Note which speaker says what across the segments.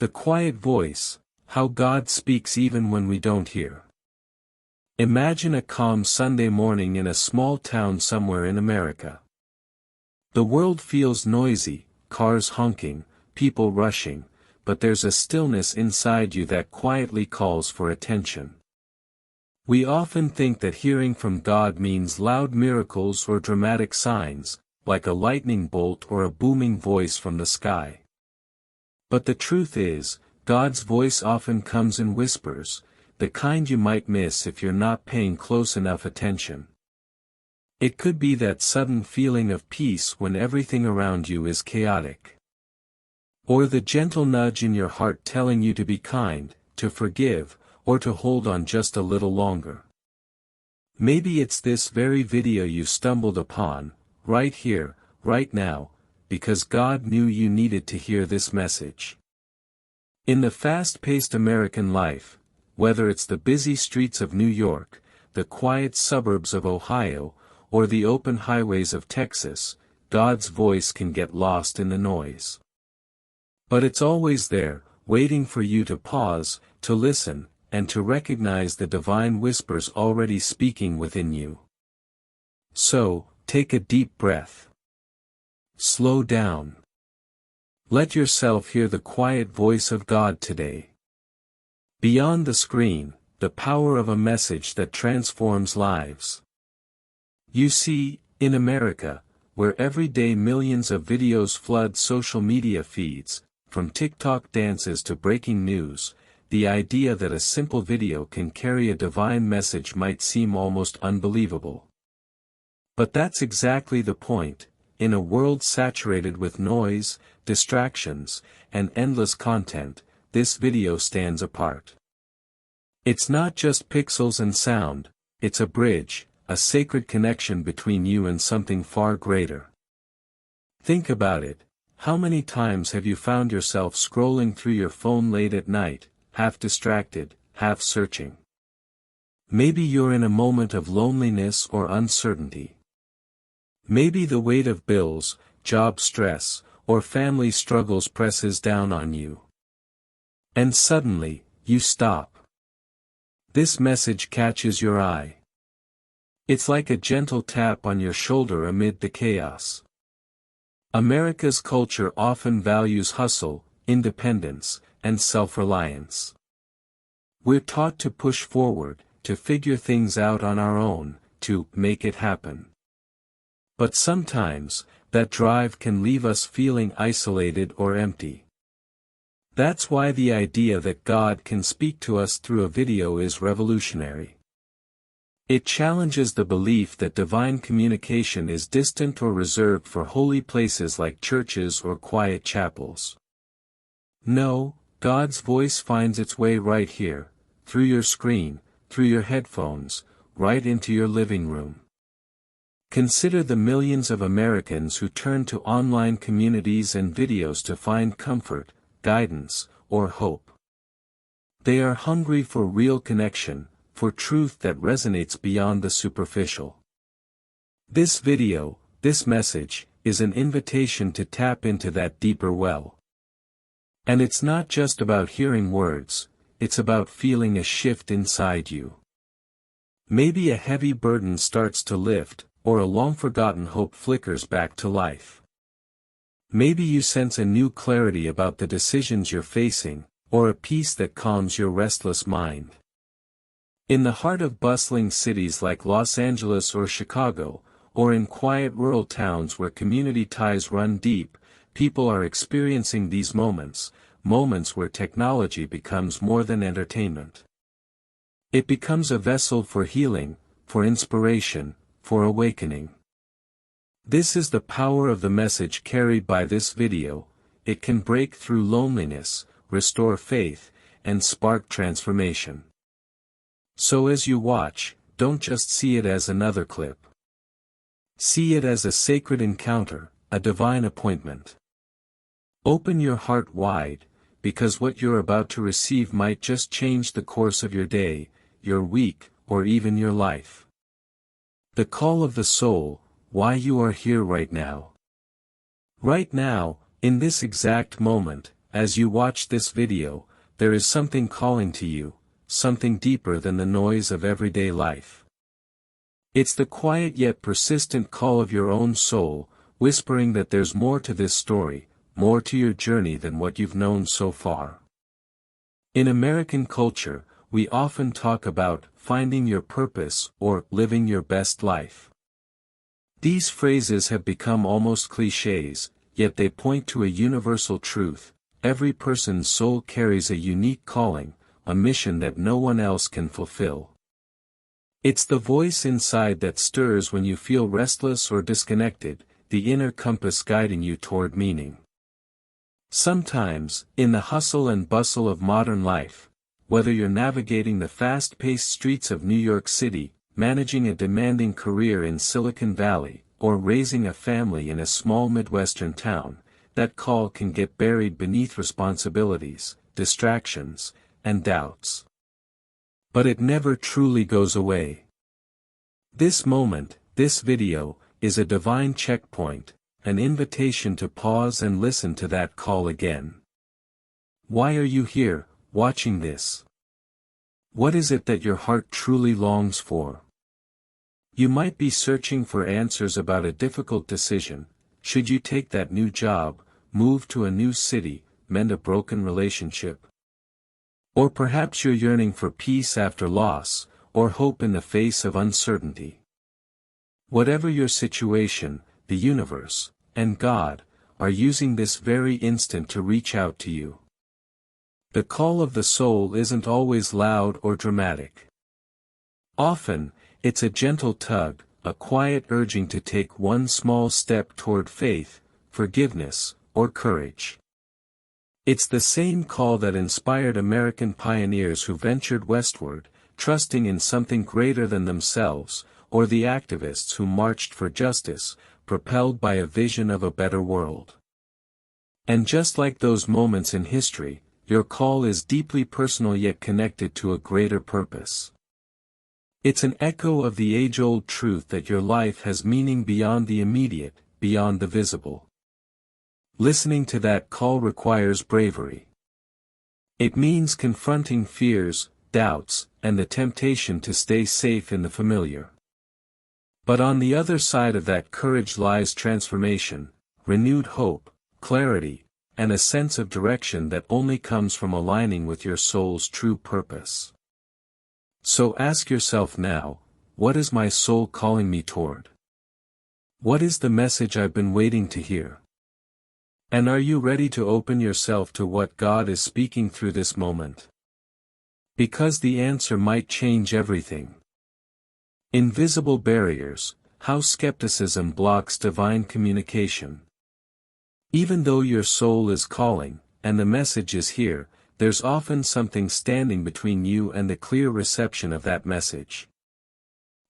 Speaker 1: The quiet voice, how God speaks even when we don't hear. Imagine a calm Sunday morning in a small town somewhere in America. The world feels noisy, cars honking, people rushing, but there's a stillness inside you that quietly calls for attention. We often think that hearing from God means loud miracles or dramatic signs, like a lightning bolt or a booming voice from the sky. But the truth is, God's voice often comes in whispers, the kind you might miss if you're not paying close enough attention. It could be that sudden feeling of peace when everything around you is chaotic. Or the gentle nudge in your heart telling you to be kind, to forgive, or to hold on just a little longer. Maybe it's this very video you stumbled upon, right here, right now, because God knew you needed to hear this message. In the fast-paced American life, whether it's the busy streets of New York, the quiet suburbs of Ohio, or the open highways of Texas, God's voice can get lost in the noise. But it's always there, waiting for you to pause, to listen, and to recognize the divine whispers already speaking within you. So, take a deep breath. Slow down. Let yourself hear the quiet voice of God today. Beyond the screen, the power of a message that transforms lives. You see, in America, where every day millions of videos flood social media feeds, from TikTok dances to breaking news, the idea that a simple video can carry a divine message might seem almost unbelievable. But that's exactly the point. In a world saturated with noise, distractions, and endless content, this video stands apart. It's not just pixels and sound, it's a bridge, a sacred connection between you and something far greater. Think about it. How many times have you found yourself scrolling through your phone late at night, half distracted, half searching? Maybe you're in a moment of loneliness or uncertainty. Maybe the weight of bills, job stress, or family struggles presses down on you. And suddenly, you stop. This message catches your eye. It's like a gentle tap on your shoulder amid the chaos. America's culture often values hustle, independence, and self-reliance. We're taught to push forward, to figure things out on our own, to make it happen. But sometimes, that drive can leave us feeling isolated or empty. That's why the idea that God can speak to us through a video is revolutionary. It challenges the belief that divine communication is distant or reserved for holy places like churches or quiet chapels. No, God's voice finds its way right here, through your screen, through your headphones, right into your living room. Consider the millions of Americans who turn to online communities and videos to find comfort, guidance, or hope. They are hungry for real connection, for truth that resonates beyond the superficial. This video, this message, is an invitation to tap into that deeper well. And it's not just about hearing words, it's about feeling a shift inside you. Maybe a heavy burden starts to lift, or a long-forgotten hope flickers back to life. Maybe you sense a new clarity about the decisions you're facing, or a peace that calms your restless mind. In the heart of bustling cities like Los Angeles or Chicago, or in quiet rural towns where community ties run deep, people are experiencing these moments where technology becomes more than entertainment. It becomes a vessel for healing, for inspiration, for awakening. This is the power of the message carried by this video. It can break through loneliness, restore faith, and spark transformation. So as you watch, don't just see it as another clip. See it as a sacred encounter, a divine appointment. Open your heart wide, because what you're about to receive might just change the course of your day, your week, or even your life. The call of the soul, why you are here right now. Right now, in this exact moment, as you watch this video, there is something calling to you, something deeper than the noise of everyday life. It's the quiet yet persistent call of your own soul, whispering that there's more to this story, more to your journey than what you've known so far. In American culture, we often talk about finding your purpose or living your best life. These phrases have become almost clichés, yet they point to a universal truth: every person's soul carries a unique calling, a mission that no one else can fulfill. It's the voice inside that stirs when you feel restless or disconnected, the inner compass guiding you toward meaning. Sometimes, in the hustle and bustle of modern life, whether you're navigating the fast-paced streets of New York City, managing a demanding career in Silicon Valley, or raising a family in a small Midwestern town, that call can get buried beneath responsibilities, distractions, and doubts. But it never truly goes away. This moment, this video, is a divine checkpoint, an invitation to pause and listen to that call again. Why are you here, watching this? What is it that your heart truly longs for? You might be searching for answers about a difficult decision: should you take that new job, move to a new city, mend a broken relationship? Or perhaps you're yearning for peace after loss, or hope in the face of uncertainty. Whatever your situation, the universe, and God, are using this very instant to reach out to you. The call of the soul isn't always loud or dramatic. Often, it's a gentle tug, a quiet urging to take one small step toward faith, forgiveness, or courage. It's the same call that inspired American pioneers who ventured westward, trusting in something greater than themselves, or the activists who marched for justice, propelled by a vision of a better world. And just like those moments in history, your call is deeply personal yet connected to a greater purpose. It's an echo of the age-old truth that your life has meaning beyond the immediate, beyond the visible. Listening to that call requires bravery. It means confronting fears, doubts, and the temptation to stay safe in the familiar. But on the other side of that courage lies transformation, renewed hope, clarity, and a sense of direction that only comes from aligning with your soul's true purpose. So ask yourself now, what is my soul calling me toward? What is the message I've been waiting to hear? And are you ready to open yourself to what God is speaking through this moment? Because the answer might change everything. Invisible barriers: how skepticism blocks divine communication. Even though your soul is calling, and the message is here, there's often something standing between you and the clear reception of that message.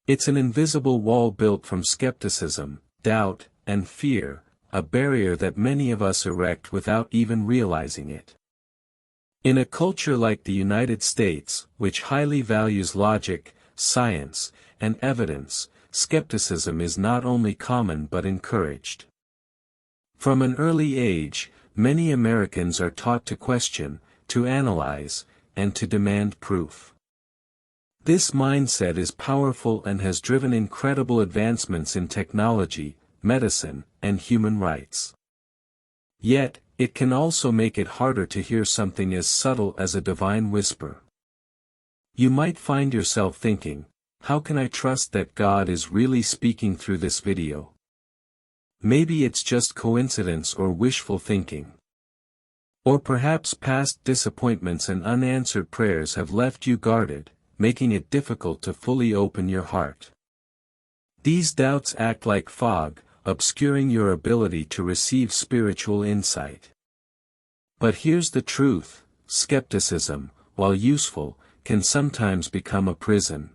Speaker 1: It's an invisible wall built from skepticism, doubt, and fear, a barrier that many of us erect without even realizing it. In a culture like the United States, which highly values logic, science, and evidence, skepticism is not only common but encouraged. From an early age, many Americans are taught to question, to analyze, and to demand proof. This mindset is powerful and has driven incredible advancements in technology, medicine, and human rights. Yet, it can also make it harder to hear something as subtle as a divine whisper. You might find yourself thinking, how can I trust that God is really speaking through this video? Maybe it's just coincidence or wishful thinking. Or perhaps past disappointments and unanswered prayers have left you guarded, making it difficult to fully open your heart. These doubts act like fog, obscuring your ability to receive spiritual insight. But here's the truth: skepticism, while useful, can sometimes become a prison.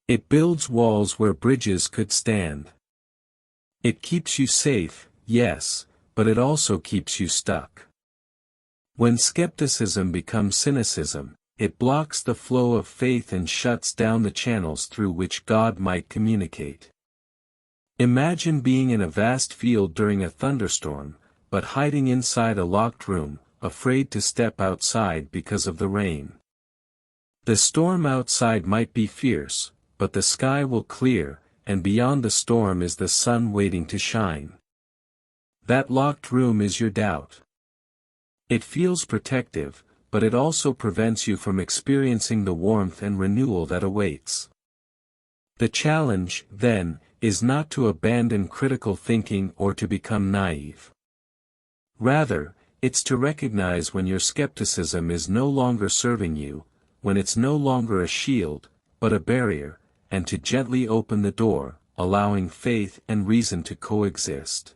Speaker 1: It builds walls where bridges could stand. It keeps you safe, yes, but it also keeps you stuck. When skepticism becomes cynicism, it blocks the flow of faith and shuts down the channels through which God might communicate. Imagine being in a vast field during a thunderstorm, but hiding inside a locked room, afraid to step outside because of the rain. The storm outside might be fierce, but the sky will clear, and beyond the storm is the sun waiting to shine. That locked room is your doubt. It feels protective, but it also prevents you from experiencing the warmth and renewal that awaits. The challenge, then, is not to abandon critical thinking or to become naive. Rather, it's to recognize when your skepticism is no longer serving you, when it's no longer a shield, but a barrier, and to gently open the door, allowing faith and reason to coexist.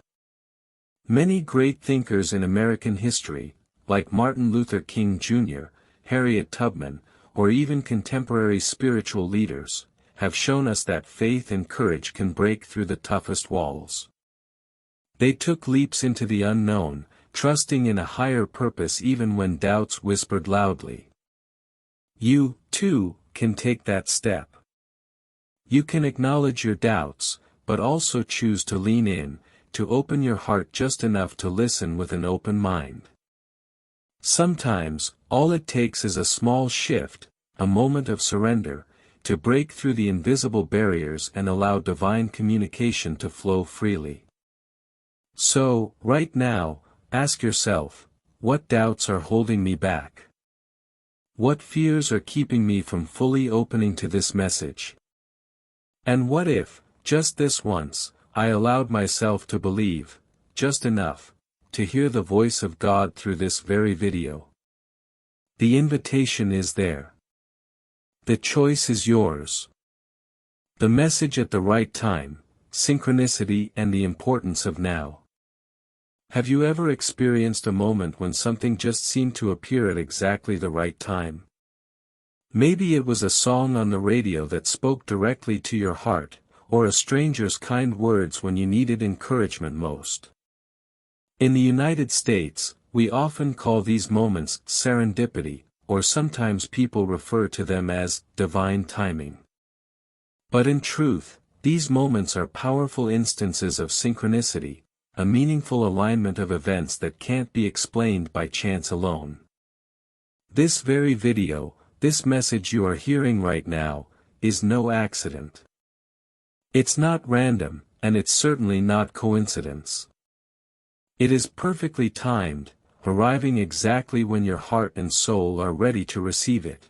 Speaker 1: Many great thinkers in American history, like Martin Luther King Jr., Harriet Tubman, or even contemporary spiritual leaders, have shown us that faith and courage can break through the toughest walls. They took leaps into the unknown, trusting in a higher purpose even when doubts whispered loudly. You, too, can take that step. You can acknowledge your doubts, but also choose to lean in, to open your heart just enough to listen with an open mind. Sometimes, all it takes is a small shift, a moment of surrender, to break through the invisible barriers and allow divine communication to flow freely. So, right now, ask yourself, what doubts are holding me back? What fears are keeping me from fully opening to this message? And what if, just this once, I allowed myself to believe, just enough, to hear the voice of God through this very video? The invitation is there. The choice is yours. The message at the right time, synchronicity and the importance of now. Have you ever experienced a moment when something just seemed to appear at exactly the right time? Maybe it was a song on the radio that spoke directly to your heart, or a stranger's kind words when you needed encouragement most. In the United States, we often call these moments serendipity, or sometimes people refer to them as divine timing. But in truth, these moments are powerful instances of synchronicity, a meaningful alignment of events that can't be explained by chance alone. This very video, this message you are hearing right now, is no accident. It's not random, and it's certainly not coincidence. It is perfectly timed, arriving exactly when your heart and soul are ready to receive it.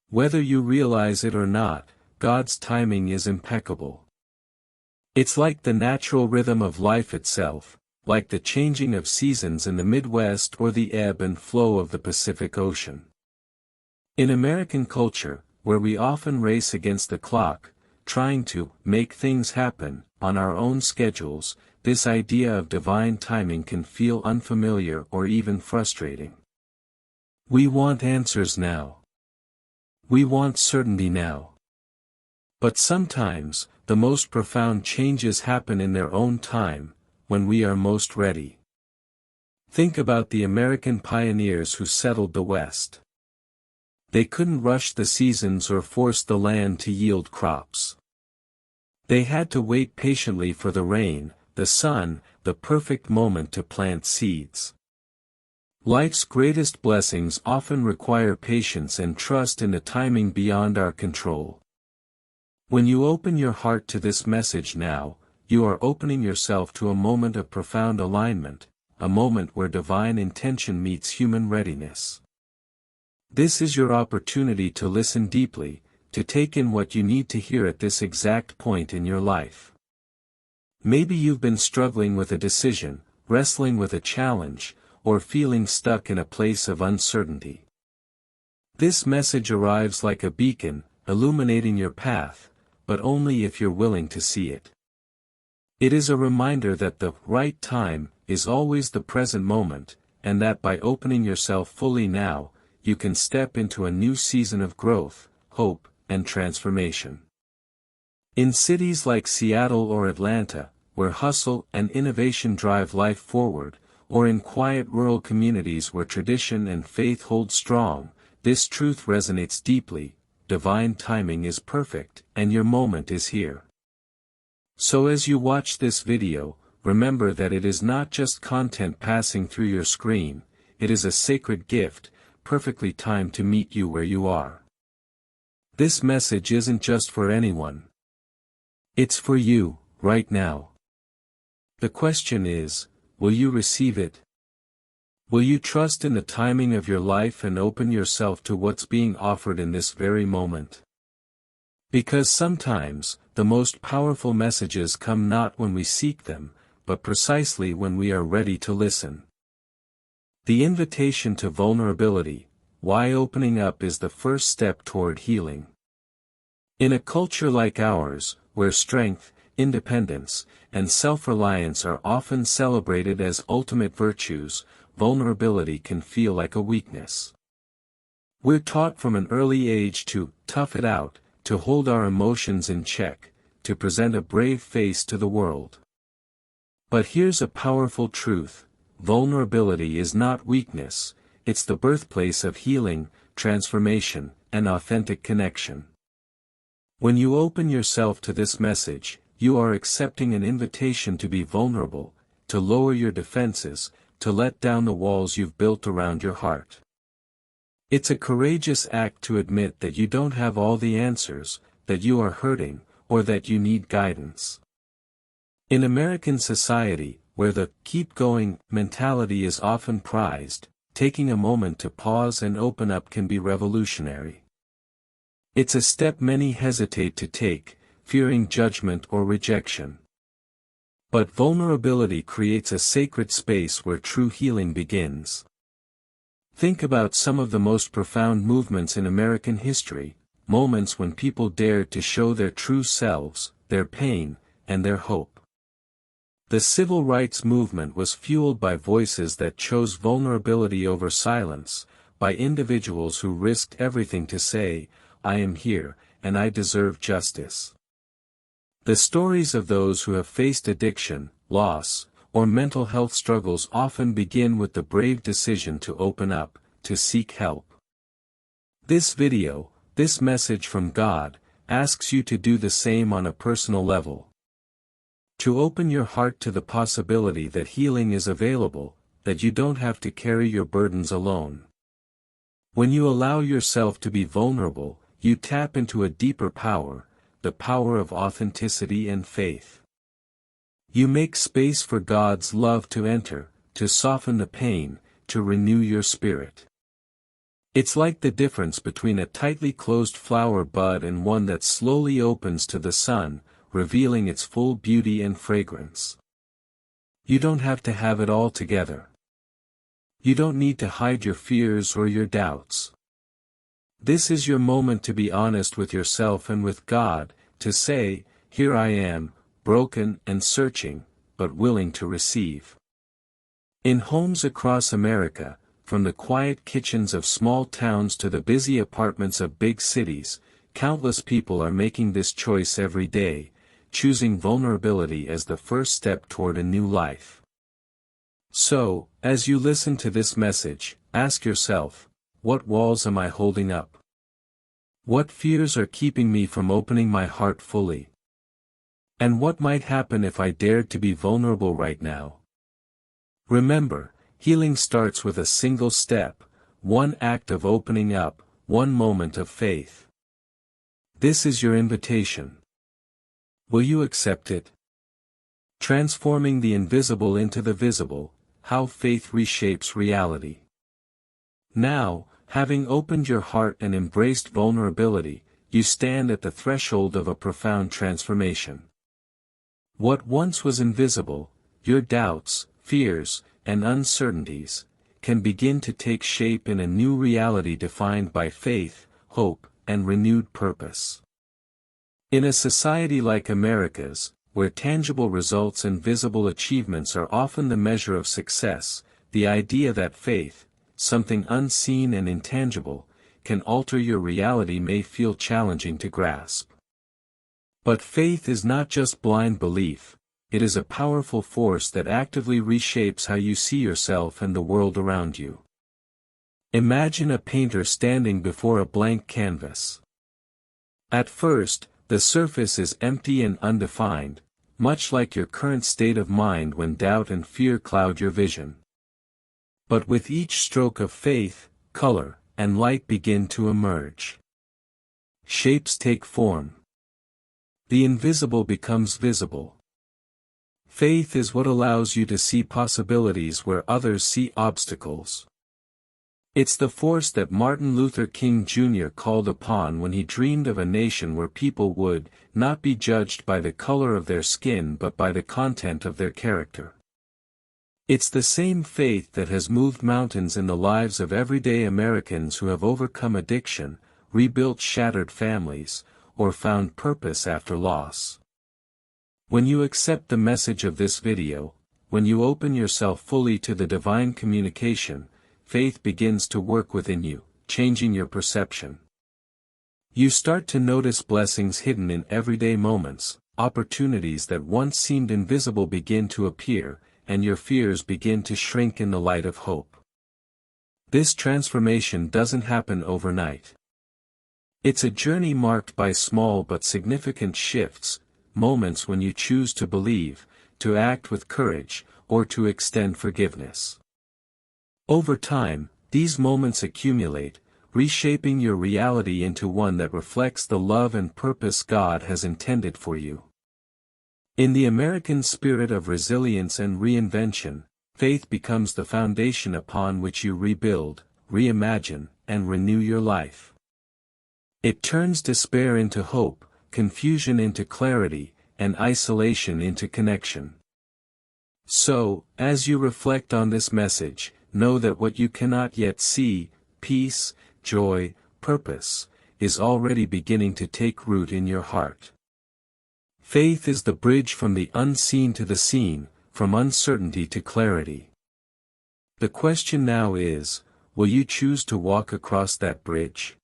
Speaker 1: Whether you realize it or not, God's timing is impeccable. It's like the natural rhythm of life itself, like the changing of seasons in the Midwest or the ebb and flow of the Pacific Ocean. In American culture, where we often race against the clock, trying to make things happen on our own schedules, this idea of divine timing can feel unfamiliar or even frustrating. We want answers now. We want certainty now. But sometimes, the most profound changes happen in their own time, when we are most ready. Think about the American pioneers who settled the West. They couldn't rush the seasons or force the land to yield crops. They had to wait patiently for the rain, the sun, the perfect moment to plant seeds. Life's greatest blessings often require patience and trust in a timing beyond our control. When you open your heart to this message now, you are opening yourself to a moment of profound alignment, a moment where divine intention meets human readiness. This is your opportunity to listen deeply, to take in what you need to hear at this exact point in your life. Maybe you've been struggling with a decision, wrestling with a challenge, or feeling stuck in a place of uncertainty. This message arrives like a beacon, illuminating your path, but only if you're willing to see it. It is a reminder that the right time is always the present moment, and that by opening yourself fully now, you can step into a new season of growth, hope, and transformation. In cities like Seattle or Atlanta, where hustle and innovation drive life forward, or in quiet rural communities where tradition and faith hold strong, this truth resonates deeply: divine timing is perfect, and your moment is here. So as you watch this video, remember that it is not just content passing through your screen, it is a sacred gift, perfectly timed to meet you where you are. This message isn't just for anyone. It's for you, right now. The question is, will you receive it? Will you trust in the timing of your life and open yourself to what's being offered in this very moment? Because sometimes, the most powerful messages come not when we seek them, but precisely when we are ready to listen. The invitation to vulnerability, why opening up is the first step toward healing. In a culture like ours, where strength, independence, and self-reliance are often celebrated as ultimate virtues, vulnerability can feel like a weakness. We're taught from an early age to tough it out, to hold our emotions in check, to present a brave face to the world. But here's a powerful truth: vulnerability is not weakness, it's the birthplace of healing, transformation, and authentic connection. When you open yourself to this message, you are accepting an invitation to be vulnerable, to lower your defenses, to let down the walls you've built around your heart. It's a courageous act to admit that you don't have all the answers, that you are hurting, or that you need guidance. In American society, where the keep going mentality is often prized, taking a moment to pause and open up can be revolutionary. It's a step many hesitate to take, fearing judgment or rejection. But vulnerability creates a sacred space where true healing begins. Think about some of the most profound movements in American history, moments when people dared to show their true selves, their pain, and their hope. The civil rights movement was fueled by voices that chose vulnerability over silence, by individuals who risked everything to say, "I am here, and I deserve justice." The stories of those who have faced addiction, loss, or mental health struggles often begin with the brave decision to open up, to seek help. This video, this message from God, asks you to do the same on a personal level. To open your heart to the possibility that healing is available, that you don't have to carry your burdens alone. When you allow yourself to be vulnerable, you tap into a deeper power, the power of authenticity and faith. You make space for God's love to enter, to soften the pain, to renew your spirit. It's like the difference between a tightly closed flower bud and one that slowly opens to the sun, revealing its full beauty and fragrance. You don't have to have it all together. You don't need to hide your fears or your doubts. This is your moment to be honest with yourself and with God, to say, "Here I am, broken and searching, but willing to receive." In homes across America, from the quiet kitchens of small towns to the busy apartments of big cities, countless people are making this choice every day, choosing vulnerability as the first step toward a new life. So, as you listen to this message, ask yourself, what walls am I holding up? What fears are keeping me from opening my heart fully? And what might happen if I dared to be vulnerable right now? Remember, healing starts with a single step, one act of opening up, one moment of faith. This is your invitation. Will you accept it? Transforming the invisible into the visible, how faith reshapes reality. Now, having opened your heart and embraced vulnerability, you stand at the threshold of a profound transformation. What once was invisible, your doubts, fears, and uncertainties, can begin to take shape in a new reality defined by faith, hope, and renewed purpose. In a society like America's, where tangible results and visible achievements are often the measure of success, the idea that faith, something unseen and intangible, can alter your reality may feel challenging to grasp. But faith is not just blind belief, it is a powerful force that actively reshapes how you see yourself and the world around you. Imagine a painter standing before a blank canvas. At first, the surface is empty and undefined, much like your current state of mind when doubt and fear cloud your vision. But with each stroke of faith, color and light begin to emerge. Shapes take form. The invisible becomes visible. Faith is what allows you to see possibilities where others see obstacles. It's the force that Martin Luther King Jr. called upon when he dreamed of a nation where people would not be judged by the color of their skin but by the content of their character. It's the same faith that has moved mountains in the lives of everyday Americans who have overcome addiction, rebuilt shattered families, or found purpose after loss. When you accept the message of this video, when you open yourself fully to the divine communication, faith begins to work within you, changing your perception. You start to notice blessings hidden in everyday moments, opportunities that once seemed invisible begin to appear, and your fears begin to shrink in the light of hope. This transformation doesn't happen overnight. It's a journey marked by small but significant shifts, moments when you choose to believe, to act with courage, or to extend forgiveness. Over time, these moments accumulate, reshaping your reality into one that reflects the love and purpose God has intended for you. In the American spirit of resilience and reinvention, faith becomes the foundation upon which you rebuild, reimagine, and renew your life. It turns despair into hope, confusion into clarity, and isolation into connection. So, as you reflect on this message, know that what you cannot yet see, peace, joy, purpose, is already beginning to take root in your heart. Faith is the bridge from the unseen to the seen, from uncertainty to clarity. The question now is, will you choose to walk across that bridge?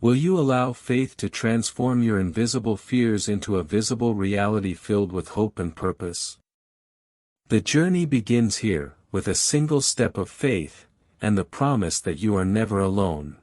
Speaker 1: Will you allow faith to transform your invisible fears into a visible reality filled with hope and purpose? The journey begins here, with a single step of faith, and the promise that you are never alone.